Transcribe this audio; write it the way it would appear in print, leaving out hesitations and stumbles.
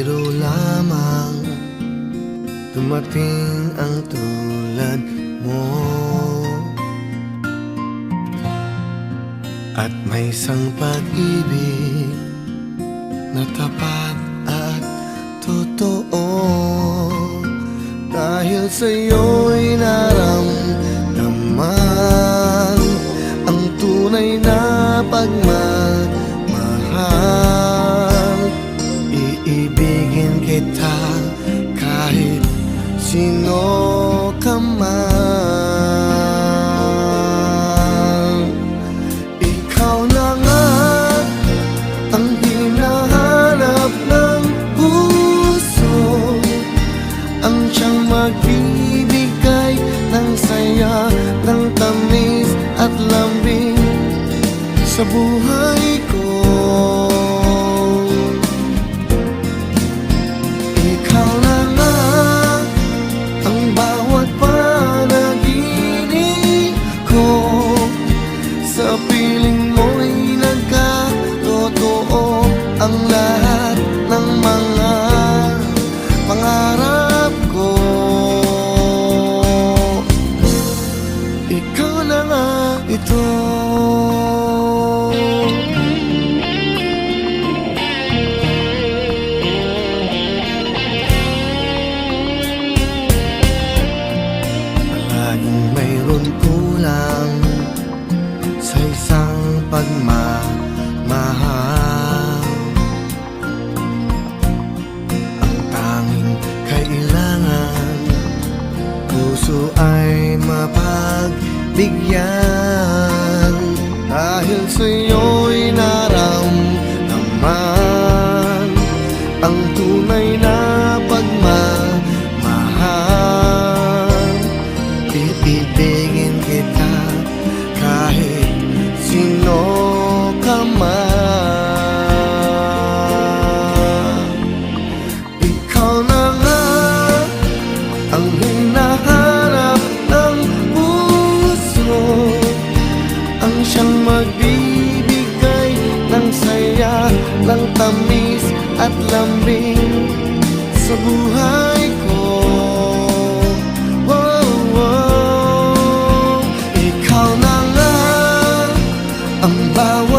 biro lamang dumating ang tulad mo. At may isang pag-ibig na tapat at totoo. Dahil sa'yo'y naramdaman ang tunay na pagmamahal. Iibigin kita kahit sino ka man. Ikaw na nga ang hinahanap ng puso, ang siyang magbibigay ng saya, ng tamis at lambing sa buhay ko. Ikaw na nga ang bawat panaginip ko, sa piling mo'y nagkatotoo ang lahat ng mga pangarap ko. Ikaw na nga ito. Laging mayroon kulang sa isang pagmamahal. Ang tanging kailangan, puso ay mapagbigyan. Dahil sa'yo'y naramdaman ang tunay na pagmamahal. Iibigin kita kahit sino ka man. Ikaw na nga ang hinahanap ng puso, ang siyang magbibigay ng saya, ng tamis at lambing sa buhay ko. Oh, oh. Ikaw na nga ang bawat